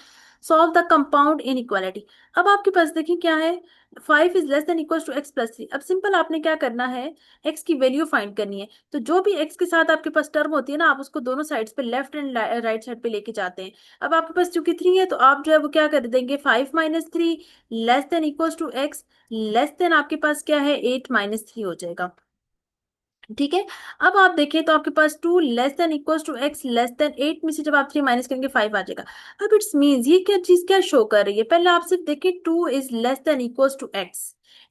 Solve the compound inequality. अब आपके पास देखिए क्या है, 5 is less than equals to x + 3। अब सिंपल आपने क्या करना है, x की वैल्यू फाइंड करनी है। तो जो भी x के साथ आपके पास टर्म होती है ना, आप उसको दोनों साइड्स पे लेफ्ट एंड राइट साइड पे लेके जाते हैं। अब आपके पास चूंकि 3 है तो आप जो है वो क्या कर देंगे, 5 - 3 less than equals to x less than आपके पास क्या है, 8 - 3 हो जाएगा। ठीक है, अब आप देखें तो आपके पास 2 less than equals to x less than 8 में से जब आप 3 माइनस करेंगे 5 आ जाएगा। अब इट्स मीन्स ये क्या चीज क्या शो कर रही है, पहले आप सिर्फ देखिए 2 is less than equals to x।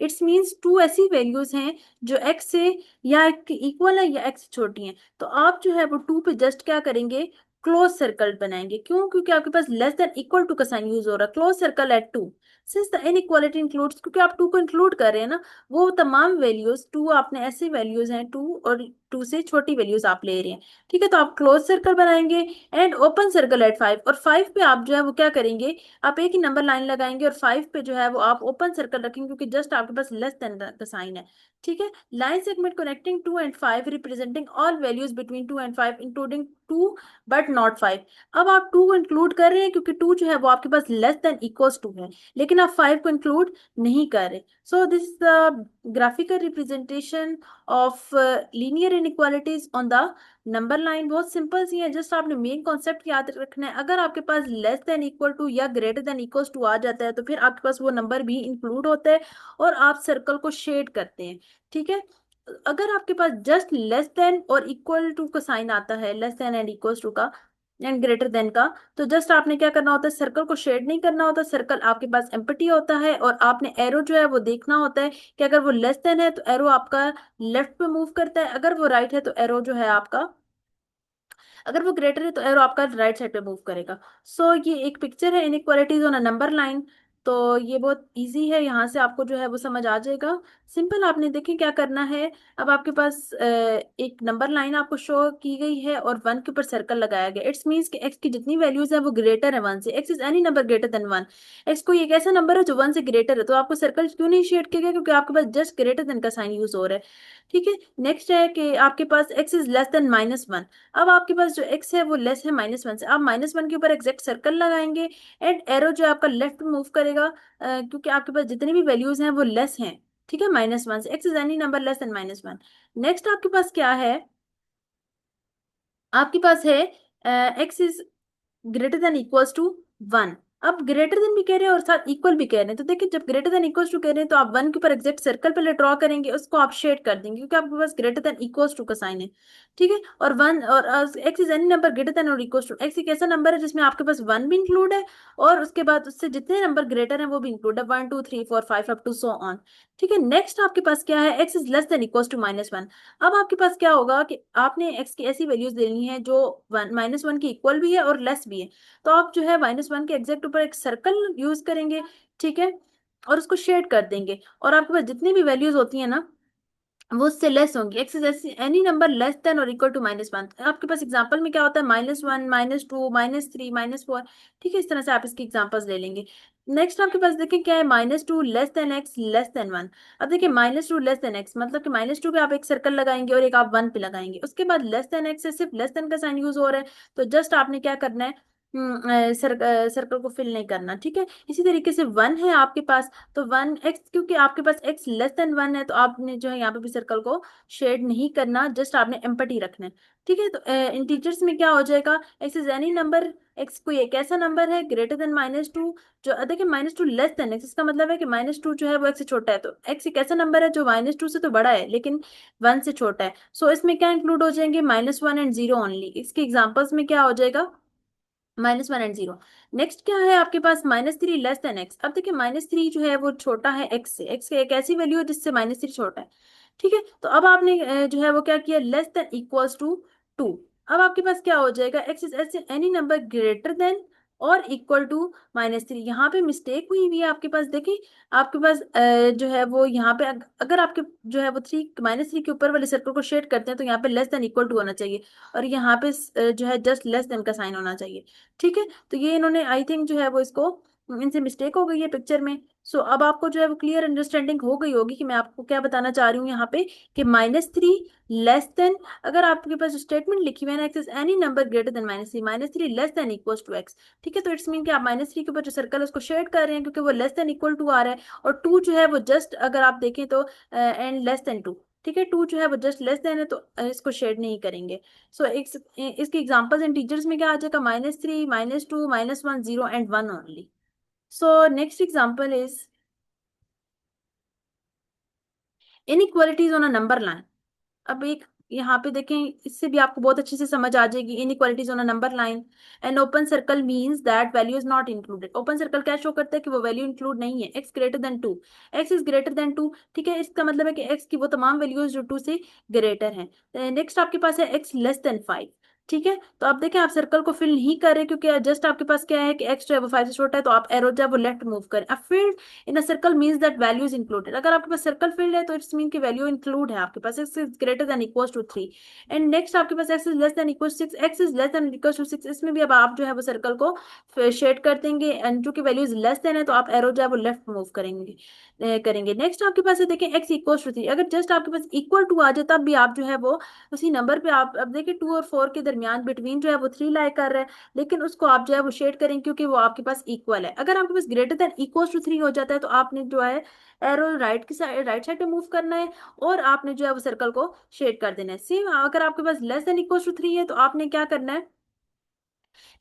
It's means 2 ऐसी वैल्यूज हैं जो x से या इक्वल है या x से छोटी हैं। तो आप जो है वो 2 पे जस्ट क्या करेंगे, क्लोज सर्कल बनाएंगे। क्यों, क्योंकि आपके पास लेस देन इक्वल टू का साइन यूज हो रहा है, close circle at 2। Since the inequality includes, क्योंकि आप 2 को इंक्लूड कर रहे हैं ना, वो तमाम वैल्यूज 2 आपने ऐसी वैल्यूज हैं 2 और 2 से छोटी वैल्यूज आप ले रहे हैं। ठीक है, तो आप क्लोज सर्कल बनाएंगे एंड ओपन सर्कल एट 5। और 5 पे आप जो है वो क्या करेंगे, आप एक ही नंबर लाइन लगाएंगे और 5 पे जो है वो आप ओपन सर्कल रखेंगे, क्योंकि जस्ट आपके पास लेस देन का साइन है। ठीक है, line segment connecting 2 and 5 representing all values between 2 and 5 including 2 but not 5। अब आप 2 को इंक्लूड कर रहे हैं क्योंकि 2 जो है वो आपके पास लेस देन इक्वल्स टू है, लेकिन आप 5 को इंक्लूड नहीं कर रहे। सो this is the graphical representation of linear inequalities on the number line. बहुत सिंपल सी है, जस्ट आपने मेन कॉन्सेप्ट याद रखना है। अगर आपके पास लेस देन इक्वल टू या ग्रेटर देन इक्वल टू आ जाता है तो फिर आपके पास वो नंबर भी इंक्लूड होता है और आप सर्कल को शेड करते हैं। ठीक है, अगर आपके पास जस्ट लेस देन और इक्वल टू का साइन आता है, less than and equal to का एंड ग्रेटर देन का, तो जस्ट आपने क्या करना होता है, सर्कल को शेड नहीं करना होता, सर्कल आपके पास एम्प्टी होता है और आपने एरो जो है वो देखना होता है कि अगर वो लेस देन है तो एरो आपका लेफ्ट पे मूव करता है, अगर वो राइट है तो एरो जो है आपका, अगर वो ग्रेटर है तो एरो आपका राइट साइड पे मूव करेगा। सो ये एक पिक्चर है inequalities on a number line. तो ये बहुत इजी है, यहाँ से आपको जो है वो समझ आ जाएगा। सिंपल, आपने देखिए क्या करना है। अब आपके पास एक नंबर लाइन आपको शो की गई है और 1 के ऊपर सर्कल लगाया गया। इट्स मीन्स कि एक्स की जितनी वैल्यूज है वो ग्रेटर है 1 से। X is any number greater then 1। X कोई एक ऐसा नंबर है जो 1 से ग्रेटर है, तो आपको सर्कल क्यों नहीं शेड किया गया, क्योंकि आपके पास जस्ट ग्रेटर देन का साइन यूज हो रहा है। ठीक है, नेक्स्ट है कि आपके पास एक्स इज लेस देन -1। अब आपके पास जो x है वो लेस है -1 से, आप -1 के ऊपर एग्जैक्ट सर्कल लगाएंगे एंड एरो जो है आपका लेफ्ट मूव करेगा, क्योंकि आपके पास जितनी भी वैल्यूज हैं वो लेस हैं। ठीक है, -1 से X is any number less than -1। Next आपके पास क्या है, आपके पास है x is greater than equals to 1। अब ग्रेटर देन भी कह रहे हैं और साथ इक्वल भी कह रहे हैं, तो देखिए जब ग्रेटर देन इक्वल्स टू कह रहे हैं तो आप 1 के ऊपर एग्जैक्ट सर्कल पहले ड्रॉ करेंगे, उसको आप शेड कर देंगे क्योंकि आपके पास ग्रेटर देन इक्वल्स टू का साइन है। ठीक है, और 1 और x is any number greater than और इक्वल्स टू, एक्स एक ऐसा नंबर है जिसमें आपके पास 1 भी इंक्लूड है और उसके बाद उससे जितने नंबर ग्रेटर हैं वो भी इंक्लूड है, 1 2 3 4 5 अप टू सो ऑन। ठीक है, नेक्स्ट आपके पास क्या है, x is less than equals to -1। अब आपके पास क्या होगा कि आपने एक्स की ऐसी वैल्यूज देनी है जो -1 की इक्वल भी है और लेस भी है, तो आप जो है -1 के एग्जैक्ट ऊपर एक सर्कल यूज करेंगे। ठीक है, और उसको शेड कर देंगे और आपके पास जितनी भी वैल्यूज होती है ना वो उससे लेस होंगी। X is any number less than और इक्वल टू -1। आपके पास एग्जांपल में क्या होता है, -1 -2 -3 -4। ठीक है, इस तरह से आप इसकी एग्जांपल्स ले लेंगे। नेक्स्ट आपके पास देखिए क्या है, -2 less then x less than 1। अब देखिए -2 लेस देन एक्स मतलब कि -2 पे आप एक सर्कल लगाएंगे और एक आप 1 पे लगाएंगे, उसके बाद लेस देन एक्स से सिर्फ लेस देन का साइन यूज हो रहा है, तो जस्ट आपने क्या करना है, सर्कल को फिल नहीं करना। ठीक है, इसी तरीके से 1 है आपके पास, तो 1 एक्स, क्योंकि आपके पास एक्स लेस देन 1 है तो आपने जो है यहाँ पे भी सर्कल को शेड नहीं करना, जस्ट आपने एम्पटी रखना है। ठीक है, तो इंटीजर्स में क्या हो जाएगा, x is any number, x कोई एक ऐसा नंबर है ग्रेटर देन -2, जो देखिए -2 लेस देन एक्स, इसका मतलब है कि -2 जो है वो एक्स से छोटा है, तो एक्स एक ऐसा नंबर है जो -2 से तो बड़ा है लेकिन 1 से छोटा है। सो इसमें क्या इंक्लूड हो जाएंगे, -1 एंड 0 ओनली। इसके एग्जाम्पल्स में क्या हो जाएगा, -1 एंड 0। नेक्स्ट क्या है आपके पास, -3 लेस देन एक्स। अब देखिए -3 जो है वो छोटा है एक्स से, एक्स की एक ऐसी वैल्यू है जिससे -3 छोटा है। ठीक है, तो अब आपने जो है वो क्या किया, लेस देन इक्वल्स टू 2। अब आपके पास क्या हो जाएगा, एक्स इज ऐसे एनी नंबर ग्रेटर देन और इक्वल टू -3। यहाँ पे मिस्टेक हुई हुई है आपके पास, देखिए आपके पास जो है वो यहाँ पे अगर आपके जो है वो -3 के ऊपर वाले सर्कल को शेड करते हैं तो यहाँ पे लेस देन इक्वल टू होना चाहिए और यहाँ पे जो है जस्ट लेस देन का साइन होना चाहिए। ठीक है, तो ये इन्होंने आई थिंक जो है वो इसको, इनसे मिस्टेक हो गई है पिक्चर में। सो अब आपको जो है वो क्लियर अंडरस्टैंडिंग हो गई होगी कि मैं आपको क्या बताना चाह रही हूँ यहाँ पे, कि -3 लेस देन, अगर आपके पास स्टेटमेंट लिखी हुई है ना, x is any number greater than -3, -3 less than equal to x. ठीक है, तो इट्स मीन कि आप -3 के ऊपर जो सर्कल है उसको शेड कर रहे हैं क्योंकि वो लेस देन इक्वल टू आ रहा है, और 2 जो है वो जस्ट अगर आप देखें तो एंड लेस देन 2। ठीक है, 2 जो है वो जस्ट लेस देन है तो इसको शेड नहीं करेंगे। सो इसकी एग्जांपल्स इन टीचर्स में क्या आ जाएगा, -3 -2 -1 0 and 1 only. So next example is inequalities on a number line. अब एक यहाँ पे देखें, इससे भी आपको बहुत अच्छे से समझ आ जाएगी, inequalities on a number line. An open circle means that value is not included. Open circle क्या शो करता है कि वो वैल्यू इंक्लूड नहीं है, x greater then 2, x is greater then 2। ठीक है, इसका मतलब है कि एक्स की वो तमाम वैल्यूज जो 2 से ग्रेटर हैं। नेक्स्ट आपके पास है एक्स लेस देन 5। ठीक है, तो आप देखें आप सर्कल को फिल नहीं कर रहे क्योंकि जस्ट आपके पास क्या है कि एक्स जो है वो 5 से छोटा है, तो आप एरो जो है वो लेफ्ट मूव करें। अब फिर in a circle means that value is included, अगर आपके पास सर्कल फील्ड है तो इट्स मीन की वैल्यू इंक्लूड है आपके पास, x is greater than equals to 3। And next आपके पास x is less than equal 6, x is less than equal to 6, इसमें भी अब आप जो है वो सर्कल को शेड कर देंगे एंड चूंकि वैल्यू इज लेस देन है तो आप एरो जो है वो लेफ्ट मूव करेंगे करेंगे। नेक्स्ट आपके पास है देखें एक्स इक्वल टू 3, अगर जस्ट आपके पास इक्वल टू आ जाए तब भी आप जो है वो उसी नंबर पे आप, अब देखिए 2 और 4 के दरमियान बिटवीन जो है वो 3 लाई कर रहा है, लेकिन उसको आप जो है वो शेड करेंगे क्योंकि वो आपके पास इक्वल है। अगर आपके पास ग्रेटर देन इक्वल टू 3 हो जाता है तो आपने जो है एरो राइट साइड पे मूव करना है और आपने जो है वो सर्कल को शेड कर देना है। सेम अगर आपके पास लेस देन इक्वल टू 3 है तो आपने क्या करना है,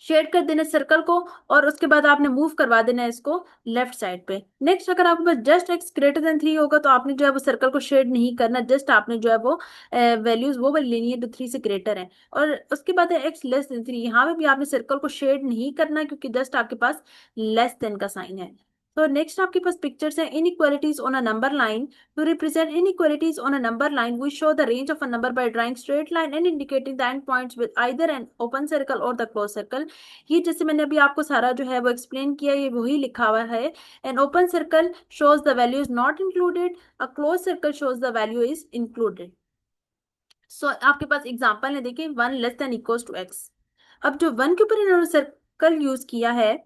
शेड कर देना सर्कल को और उसके बाद आपने मूव करवा देना है इसको लेफ्ट साइड पे। नेक्स्ट अगर आपके पास जस्ट एक्स ग्रेटर देन 3 होगा तो आपने जो है वो सर्कल को शेड नहीं करना, जस्ट आपने जो है वो वैल्यूज वो वाली लेनी है जो 3 से ग्रेटर है। और उसके बाद है एक्स लेस देन 3, यहाँ पे भी आपने सर्कल को शेड नहीं करना क्योंकि जस्ट आपके पास लेस देन का साइन है। तो नेक्स्ट आपके पास पिक्चर्स है inequalities on a number line. To represent inequalities on a number line, we show the range of a number by drawing straight line and indicating the end points with either an open circle or the closed circle. ये जैसे मैंने अभी आपको सारा जो है वो explain किया, ये वही लिखा हुआ है। An open circle shows the value is not included, a closed circle shows the value is included. So आपके पास एग्जांपल है, देखिए 1 less than equals to x। अब जो 1 के ऊपर इन्होंने सर्कल यूज किया है,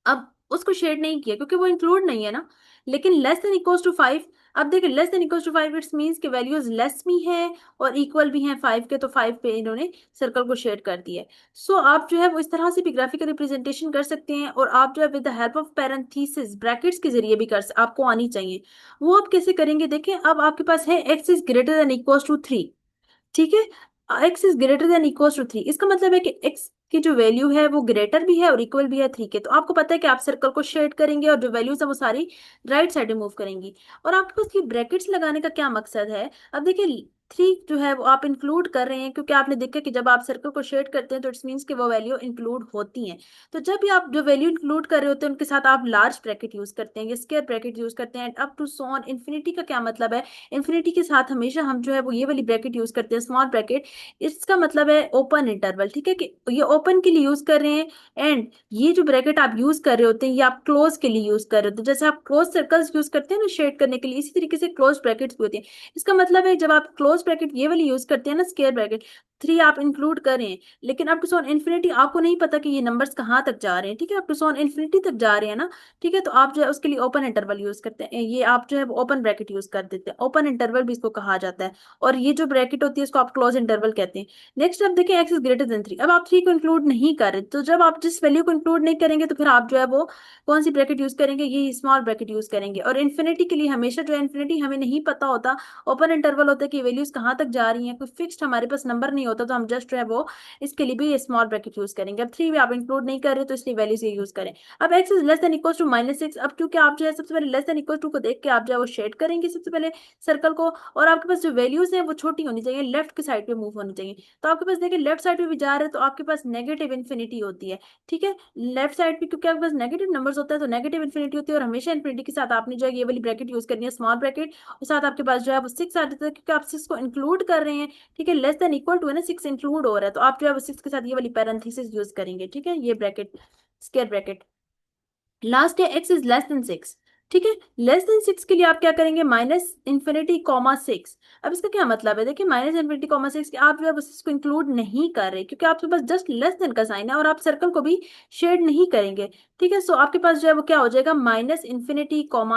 अब उसको शेड नहीं किया क्योंकि वो इंक्लूड नहीं है ना। लेकिन लेस देन इक्वल्स टू 5, अब देखिए less than equals to 5 it's means कि वैल्यूज लेस भी हैं और इक्वल भी हैं 5 के, तो 5 पे इन्होंने सर्कल को शेड कर दिया है। सो आप जो है वो इस तरह से भी ग्राफिकल रिप्रेजेंटेशन कर सकते हैं और आप जो है with the help of parenthesis brackets के जरिए भी आपको आनी चाहिए। वो आप कैसे करेंगे, देखिए अब आपके पास है x is greater than equals to 3, ठीक है। x is greater than equal to 3, इसका मतलब है कि x की जो वैल्यू है वो ग्रेटर भी है और इक्वल भी है 3 के। तो आपको पता है कि आप सर्कल को शेड करेंगे और जो वैल्यूज है वो सारी राइट साइड में मूव करेंगी। और आपके पास ये ब्रैकेट्स लगाने का क्या मकसद है, अब देखिए 3 जो है वो आप इंक्लूड कर रहे हैं क्योंकि आपने देखा कि जब आप सर्कल को शेड करते हैं तो इट्स मीन्स कि वो वैल्यू इंक्लूड होती हैं। तो जब भी आप जो वैल्यू इंक्लूड कर रहे होते हैं उनके साथ आप लार्ज ब्रैकेट यूज करते हैं, स्क्वायर ब्रैकेट यूज करते हैं। Up to so on infinity का क्या मतलब है, इन्फिनिटी के साथ हमेशा हम जो है वो ये वाली ब्रैकेट यूज करते हैं, स्मॉल ब्रैकेट। इसका मतलब है ओपन इंटरवल, ठीक है, कि ये ओपन के लिए यूज कर रहे हैं। एंड ये जो ब्रैकेट आप यूज कर रहे होते हैं ये आप क्लोज के लिए यूज कर रहे होते हैं, जैसे आप क्लोज सर्कल्स यूज करते हैं ना शेड करने के लिए, इसी तरीके से क्लोज ब्रैकेट्स भी होती है। इसका मतलब है जब आप क्लोज ब्रैकेट ये वाली यूज करते हैं ना स्क्वायर ब्रैकेट, 3 आप इंक्लूड कर रहे हैं, लेकिन up to so on infinity आपको नहीं पता कि ये नंबर्स कहाँ तक जा रहे हैं, ठीक है, up to so on infinity तक जा रहे हैं ना, ठीक है। तो आप जो है उसके लिए ओपन इंटरवल यूज करते हैं, ये आप जो है ओपन ब्रैकेट यूज कर देते हैं, ओपन इंटरवल भी इसको कहा जाता है। और ये जो ब्रैकेट होती है इसको आप क्लोज इंटरवल कहते हैं। नेक्स्ट अब देखिए एक्स इज ग्रेटर देन 3, अब आप 3 को इंक्लूड नहीं कर रहे, तो जब आप जिस वैल्यू को इंक्लूड नहीं करेंगे तो फिर आप जो है वो कौन सी ब्रैकेट यूज करेंगे, ये स्मॉल ब्रैकेट यूज करेंगे। और इन्फिनिटी के लिए हमेशा जो है इन्फिनिटी हमें नहीं पता होता, ओपन इंटरवल होता है कि वैल्यूज कहाँ तक जा रही हैं, कोई फिक्स्ड हमारे पास नंबर नहीं होता, तो हम जस्ट जो है वो इसके लिए भी स्मॉल ब्रैकेट यूज करेंगे। अब 3 भी आप इंक्लूड नहीं कर रहे तो इसलिए वैल्यूज ये यूज करें। अब x is less than equal to -6, अब क्योंकि आप जो है सबसे पहले लेस देन इक्वल टू को देख के आप जो है वो शेड करेंगे सबसे पहले सर्कल को, और आपके पास जो वैल्यूज हैं वो छोटी होनी चाहिए, लेफ्ट की साइड पे मूव होनी चाहिए। तो आपके पास देखिए लेफ्ट साइड पे भी जा रहे हैं तो आपके पास नेगेटिव इन्फिनिटी होती है, ठीक है। लेफ्ट साइड पे क्योंकि आपके पास नेगेटिव नंबर्स होता है तो नेगेटिव इन्फिनिटी होती है, और हमेशा इन्फिनिटी के साथ आपने जो है ये वाली ब्रैकेट यूज करनी है स्मॉल ब्रैकेट, और साथ आपके पास जो है वो 6 आ जाता है क्योंकि आप 6 को इंक्लूड कर रहे हैं, ठीक है। लेस देन इक्वल टू है ना, 6 इंक्लूड हो रहा है तो आप जो है वो 6 के साथ ये वाली पैरेंथेसिस यूज करेंगे, ठीक है, ये ब्रैकेट स्क्वायर ब्रैकेट। लास्ट है एक्स इज लेस देन 6, ठीक है। लेस देन 6 के लिए आप क्या करेंगे, -∞, 6। अब इसका क्या मतलब है, देखिए -∞, 6 आप जो है बस इसको इंक्लूड नहीं कर रहे क्योंकि आपके पास जस्ट लेस देन का साइन है और आप सर्कल को भी शेड नहीं करेंगे, ठीक है। सो आपके पास जो है वो क्या हो जाएगा, -∞,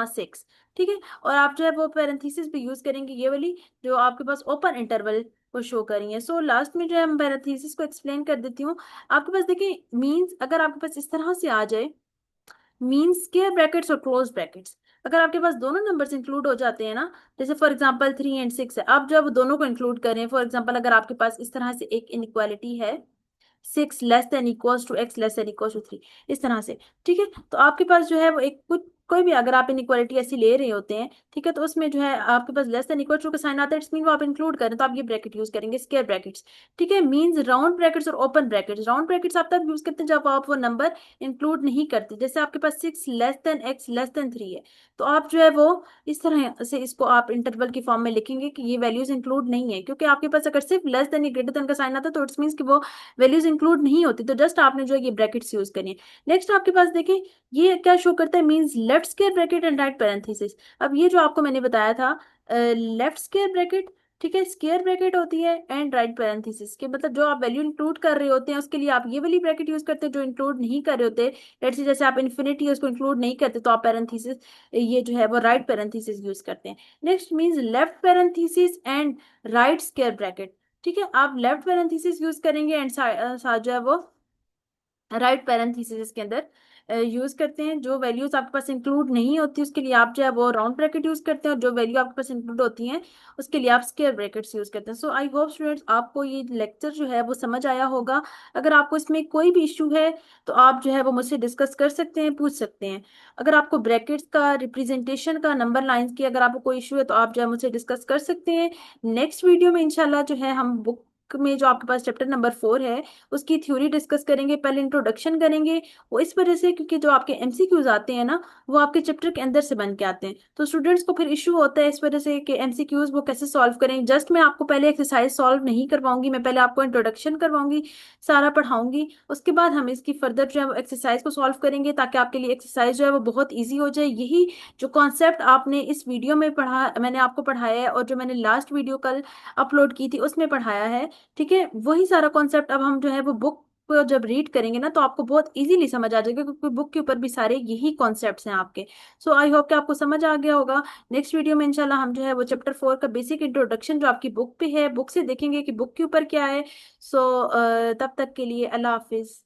6, ठीक है। और आप जो है वो पैरेंथेसिस भी यूज करेंगे ये वाली जो आपके पास ओपन इंटरवल को शो करी है। सो लास्ट में जो है हम पैरेंथेसिस को एक्सप्लेन कर देती हूँ। आपके पास देखिए मीन्स अगर आपके पास इस तरह से आ जाए, मीन स्क्वायर ब्रैकेट्स और क्लोज ब्रैकेट्स, अगर आपके पास दोनों नंबर्स इंक्लूड हो जाते हैं ना, जैसे फॉर एग्जांपल 3 एंड 6 है, आप जब दोनों को इंक्लूड करें, फॉर एग्जांपल अगर आपके पास इस तरह से एक इनइक्वालिटी है 6 less than equals to x less than equals to 3, इस तरह से, ठीक है। तो आपके पास जो है वो एक कुछ कोई भी अगर आप इनइक्वालिटी ऐसी ले रहे होते हैं, ठीक है, तो उसमें जो है आपके पास लेस देन इक्वल टू का साइन आता है, इट्स मीन वो आप इंक्लूड करें तो आप ये ब्रैकेट यूज करेंगे स्क्वायर ब्रैकेट्स, ठीक है। मींस राउंड ब्रैकेट्स और ओपन ब्रैकेट्स, राउंड ब्रैकेट्स आप तब यूज करते हैं जब आप वो नंबर इंक्लूड नहीं करते, जैसे आपके पास 6 less then x less than 3 है, तो आप जो है वो इस तरह से इसको आप इंटरवल की फॉर्म में लिखेंगे कि ये वैल्यूज इंक्लूड नहीं है, क्योंकि आपके पास अगर सिर्फ लेस देन या ग्रेटर देन का साइन आता है तो इट्स मीन्स कि वो वैल्यूज इंक्लूड नहीं होती, तो जस्ट आपने जो है ये ब्रैकेट्स यूज करनी है। नेक्स्ट आपके पास देखिए ये क्या शो करता है, means left square bracket and right parenthesis. अब ये जो आपको मैंने बताया था लेफ्ट स्क्वायर ब्रैकेट, ठीक है, स्क्वायर ब्रैकेट होती है एंड राइट पैरेंथेसिस के मतलब जो आप वैल्यू इंक्लूड कर रहे होते हैं उसके लिए आप ये वाली ब्रैकेट यूज करते हैं, जो इंक्लूड नहीं कर रहे होते लेट्स से जैसे आप इन्फिनिटी उसको इंक्लूड नहीं करते तो आप पैरेंथेसिस ये जो है वो राइट पैरेंथेसिस यूज करते हैं। Next means left parenthesis and right square bracket, ठीक है, आप लेफ्ट पैरेंथेसिस यूज करेंगे एंड साथ जो है वो राइट पैरेंथेसिस के अंदर यूज करते हैं। जो वैल्यूज आपके पास इंक्लूड नहीं होती उसके लिए आप जो है वो राउंड ब्रैकेट यूज करते हैं, और जो वैल्यू आपके पास इंक्लूड होती हैं उसके लिए आप स्क्वायर ब्रैकेट्स यूज करते हैं। सो आई होप स्टूडेंट्स आपको ये लेक्चर जो है वो समझ आया होगा। अगर आपको इसमें कोई भी इशू है तो आप जो है वो मुझसे डिस्कस कर सकते हैं, पूछ सकते हैं। अगर आपको ब्रैकेट्स का, रिप्रेजेंटेशन का, नंबर लाइंस की अगर आपको कोई इशू है तो आप जो है मुझसे डिस्कस कर सकते हैं। नेक्स्ट वीडियो में इंशाल्लाह जो है हम बुक में जो आपके पास चैप्टर नंबर 4 है उसकी थ्योरी डिस्कस करेंगे। पहले इंट्रोडक्शन करेंगे, वो इस वजह से क्योंकि जो आपके एमसीक्यूज आते हैं ना वो आपके चैप्टर के अंदर से बन के आते हैं, तो स्टूडेंट्स को फिर इशू होता है इस वजह से कि एमसीक्यूज वो कैसे सॉल्व करें। जस्ट मैं आपको पहले एक्सरसाइज सॉल्व नहीं करवाऊंगी, मैं पहले आपको इंट्रोडक्शन करवाऊंगी, सारा पढ़ाऊंगी, उसके बाद हम इसकी फर्दर जो है एक्सरसाइज को सॉल्व करेंगे ताकि आपके लिए एक्सरसाइज जो है वो बहुत ईजी हो जाए। यही जो कॉन्सेप्ट आपने इस वीडियो में पढ़ा, मैंने आपको पढ़ाया है, और जो मैंने लास्ट वीडियो कल अपलोड की थी उसमें पढ़ाया है, ठीक है, वही सारा कॉन्सेप्ट अब हम जो है वो बुक को जब रीड करेंगे ना तो आपको बहुत इजीली समझ आ जाएगा, क्योंकि बुक के ऊपर भी सारे यही कॉन्सेप्ट्स हैं आपके। सो आई होप कि आपको समझ आ गया होगा। नेक्स्ट वीडियो में इंशाल्लाह हम जो है वो चैप्टर 4 का बेसिक इंट्रोडक्शन जो आपकी बुक पे है, बुक से देखेंगे कि बुक के ऊपर क्या है। सो तब तक के लिए अल्लाह हाफिज।